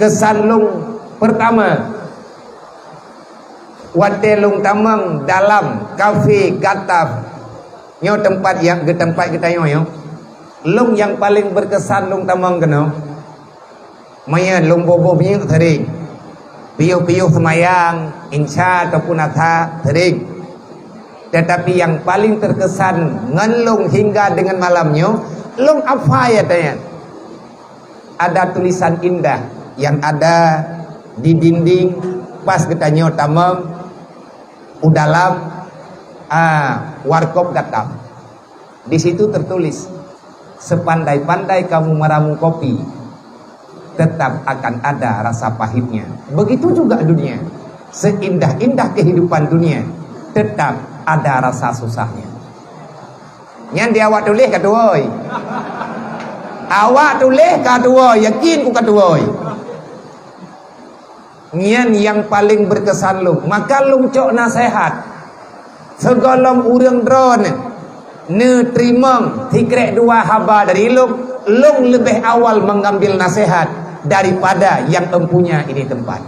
kesan lung pertama wate lung tamang dalam kafe gataf nyo tempat yang ke tempat kita yo lung yang paling berkesan lung tamang kena maya lung bobo punya tering piu-piu semayang insya ataupun atha tering. Tetapi yang paling terkesan ngelung hingga dengan malamnya lung apa ya tanya, ada tulisan indah yang ada di dinding pas ketanya tamam udalam warkop gatap. Di situ tertulis, sepandai-pandai kamu meramu kopi tetap akan ada rasa pahitnya. Begitu juga dunia, seindah-indah kehidupan dunia tetap ada rasa susahnya. Yang dia awak tulis katuoi, awak tulis katuoi, yakin ku katuoi. Nyan yang paling berkesan lung, maka lung cok nasihat segolong urang drone ne trimong tikrek dua haba dari lung lebih awal mengambil nasihat daripada yang empunya ini tempat.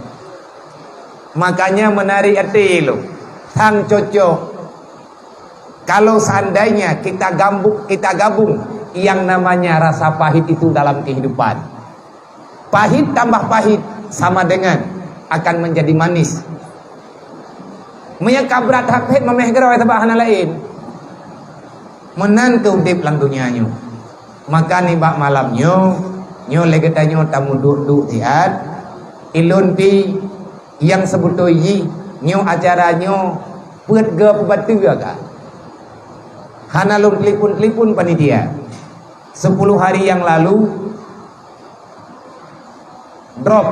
Makanya menarik hati lung sang cocok. Kalau seandainya kita gabung yang namanya rasa pahit itu dalam kehidupan, pahit tambah pahit sama dengan akan menjadi manis. Menyakabrat hak memeh gerawai tabahan lain menantu dip lang dunianya. Maka ni bak malamnya nyo legetanyo tamu duk tiat ilun pi yang sebutoi nyo acaranyo puat ge pebatu agak hana lum telepon panitia 10 hari yang lalu drop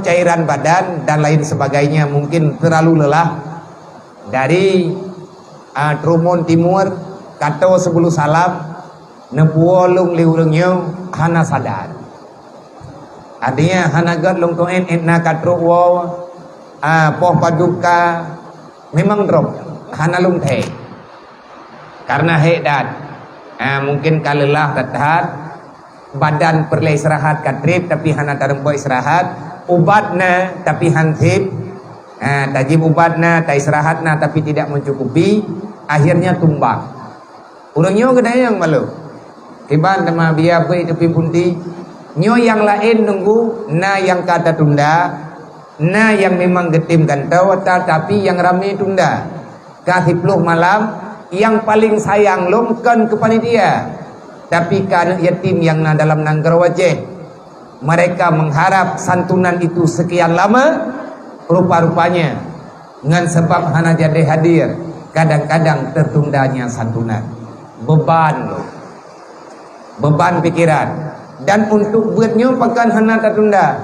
cairan badan dan lain sebagainya, mungkin terlalu lelah dari Trumon Timur kato sebelum salam nepuolung liurungnya hana sadar adanya hana gad lung toen etna katro wo poh paduka memang drop hana lung teh karena hedat mungkin kalelah tatat badan perlu istirahat katrip tapi hana tarempo istirahat ubatna tapi hantip tajib ubatna tak istirahatna tapi tidak mencukupi akhirnya tumbang urangnya kedai yang malu tiban tema biar be itu pimpunti nyo yang lain nunggu na yang kata tunda na yang memang getim gantau tapi yang rame tunda kahipluh malam yang paling sayang lomkan ke panitia tapi kan yatim yang dalam nanggar wajah mereka mengharap santunan itu sekian lama rupa-rupanya dengan sebab hana jadi hadir kadang-kadang tertundanya santunan beban pikiran dan untuk buatnya pakan hana tertunda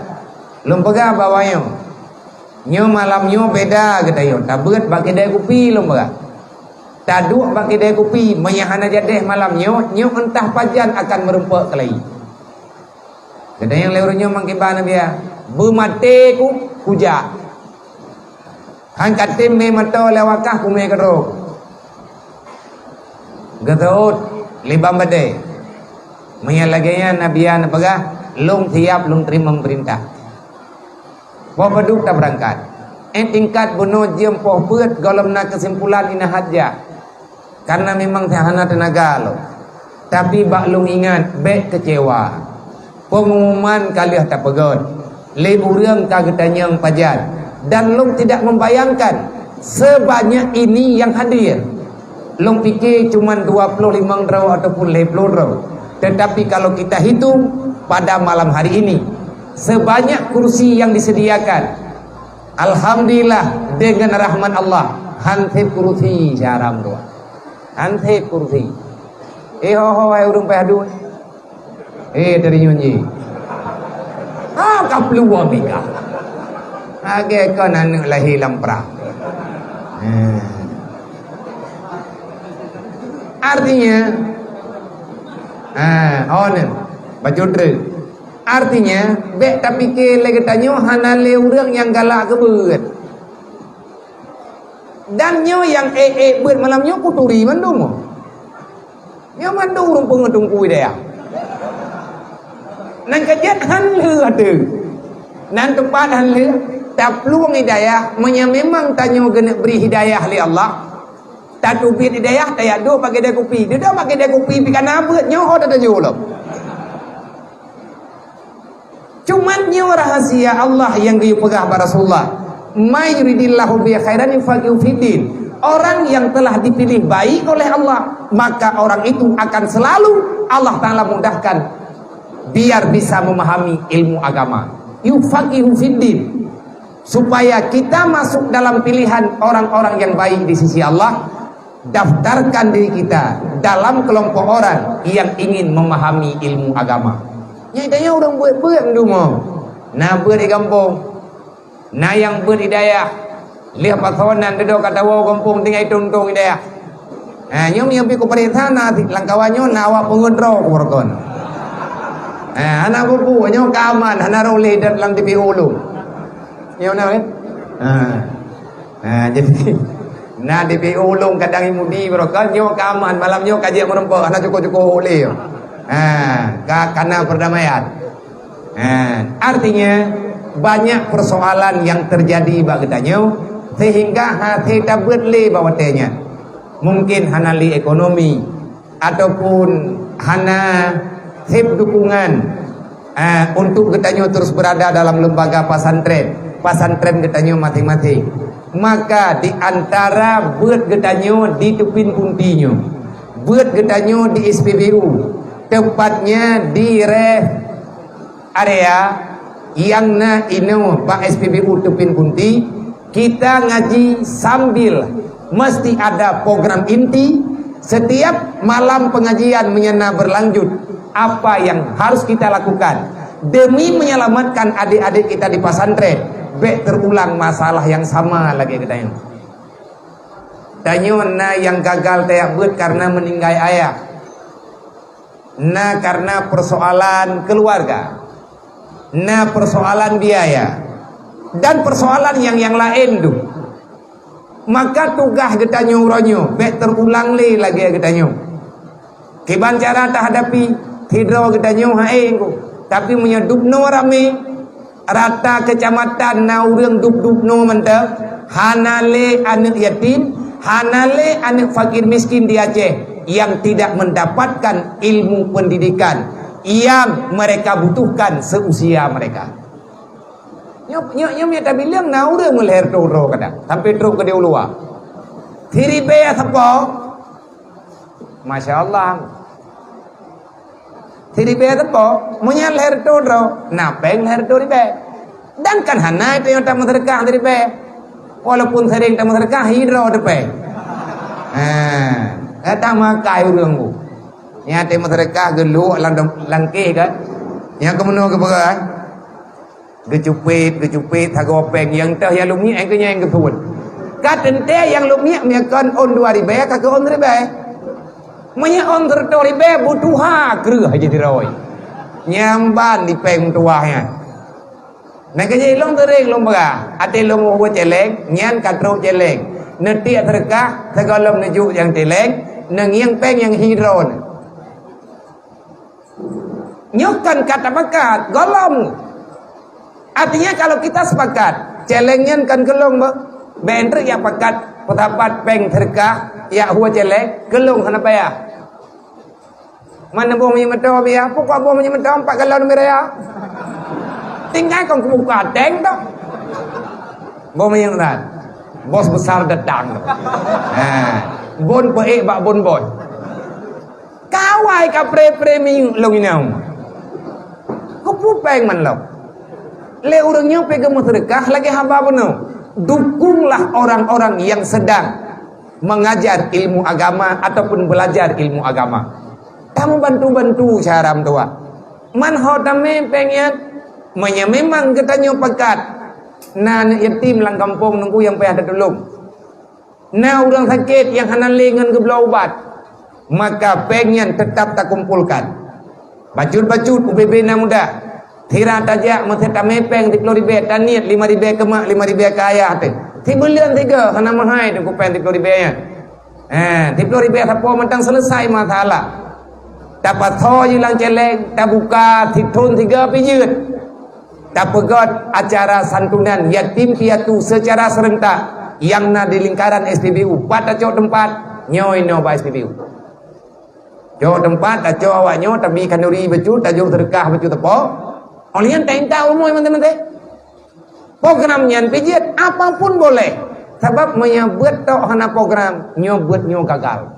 lom pega bawanya nyo malamnya beda getayo tak buat bagi dai kopi lom pega taduk bagi dai kopi mayahana jadeh malamnya nyo entah pajan akan merumpak kelai getayo leurnya mangkibana dia bemate ku kuja hangkat tim me mato lewakah ku me kero getaut libam bade menyalaganya nabiya napagah lung tiap lung terima perintah poh paduk tak berangkat tingkat bunuh jem poh peut golemna kesimpulan ina haja karena memang tahana tenaga lo tapi bak lung ingat bek kecewa pengumuman kaliah tak pegot leburang kagetanyang pajan dan lung tidak membayangkan sebanyak ini yang hadir lung fikir cuma 25 draw ataupun 50 draw. Tetapi kalau kita hitung pada malam hari ini sebanyak kursi yang disediakan, alhamdulillah dengan rahmat Allah hantip kursi jaram doa hantip kursi ho urung padu dari nyunyi kaplu wabika age kanan lahi lampra artinya artinya bek tapi ke lagi tanya hanale urang yang galak kebeut dan nyo yang beut malam nyo kuturi mandung nyo mandung rumpung ngedung kui dia nan kejat hanleu atuh nan tempat hanleu tak peluang hidayah memang tanyo kena beri hidayah li Allah tak tubit hidayah tak ado pakai dia kopi dia dah pakai dia kopi pi kana beut nyo dah tanyo lo cuman nyo rahasia Allah yang dia pegah pada Rasulullah may yuridillahu bi khairan yufaqihu fiddin. Orang yang telah dipilih baik oleh Allah, maka orang itu akan selalu Allah Ta'ala mudahkan biar bisa memahami ilmu agama. Yufaqihu fiddin. Supaya kita masuk dalam pilihan orang-orang yang baik di sisi Allah, daftarkan diri kita dalam kelompok orang yang ingin memahami ilmu agama. Nyatanya orang buat-buat dulu. Nah buat di kampung. Nah yang beridayah lihat pasonan duduk kata wow kampung tinggal tuntung hidayah. Nyom yang pi ku perintah na langkawanyo na awak pengendro ku berkon. Anak bubu nyo kaman anak role dat lang DPO lu. Nyom na kan? Jadi na DPO ulung kadang imudi berkon nyo kaman malam nyo kaji merempok anak cukup-cukup oleh. Karena perdamaian. Artinya banyak persoalan yang terjadi bagedanya sehingga hati tak berle bawatnya mungkin hana li ekonomi ataupun hana sip dukungan untuk getanyo terus berada dalam lembaga pasantren getanyo masing-masing maka di antara buat getanyo di tupin puntinyo buat getanyo di SPBU tepatnya di area yang na ino Pak SPBU tupin punti kita ngaji sambil mesti ada program inti setiap malam pengajian menyena berlanjut apa yang harus kita lakukan demi menyelamatkan adik-adik kita di pesantren be terulang masalah yang sama lagi katanya tanyo na yang gagal tayak buat karena meninggal ayah na karena persoalan keluarga na persoalan biaya dan persoalan yang lain tu maka tugas getanyo uronyo bet terulang lagi getanyo kiban cara tak hadapi hidro getanyo haeng tapi menyedupno rame rata kecamatan na urang dupno mentah hanale anak yatim hanale anak fakir miskin di Aceh yang tidak mendapatkan ilmu pendidikan yang mereka butuhkan seusia mereka. Nyok tak bilang na urang melher toro kada sampai truk ke dia luar. Thiri be sapo? Masya-Allah. Thiri be sapo? Munya leher toro, na peng leher tori be. Dan kan hana itu yang tak sedekah dari be. Walaupun sering tak sedekah hidro de be. Kata makai urang ku. Nya te sedekah gelu langke kan. Yang kemuno ke berai. Gecupit hagopeng yang teh yang lumia yang kenya yang kepuan katen teh yang lumia miakan on 2 ribe kak on ribe menya on 2 ribe butuha kreuh aja diroi nyamban di peng tuahnya nah kenya long tereng long baga ate long ho celeng nyan katro celeng neti terkah segolom neju yang celeng nang yang peng yang hidron nyokan kata bakat golom. Artinya kalau kita sepakat celengnya kan kelong bentri ya pakat petapat peng terkah ya huwa celeng kelong kenapa ya mana boh menyemeto ya pokok boh menyemeto 4 galon meraya tinggal kong kebuka teng toh boh menyemeto bos besar datang bon poe bak bon kawai ka pre ming longinau kupu peng man lo le urangnya pegang sedekah lagi hamba penuh dukunglah orang-orang yang sedang mengajar ilmu agama ataupun belajar ilmu agama kamu bantu-bantu cara tua man hodame pengen memang katanya pekat na yatim lang kampung nunggu yang payah tolong na orang sakit yang hanalingan ke obat maka pengen tetap tak kumpulkan bacut-bacut UBB na muda Tira tajak mesti mepeng 10 ribu taniat 5 ribu ke mak 5 ribu ke ayah teh. Ti bulan 3 kana mahai tu ku pen 10 ribu nya. 10 ribu siapa mentang selesai masalah. dapat hilang celeng, tak buka titun 3 pijit, tak pegot acara santunan yatim piatu secara serentak yang na di lingkaran SPBU. Pada cok tempat nyoy no ba SPBU. Cok tempat tak cok awak nyoy tapi kanuri becu tak jauh terkah becu tepo. Olian tak tahu umum teman-teman. Program nyan pijit apapun boleh. Sebab menyebut tok hana program nyobut nyo gagal.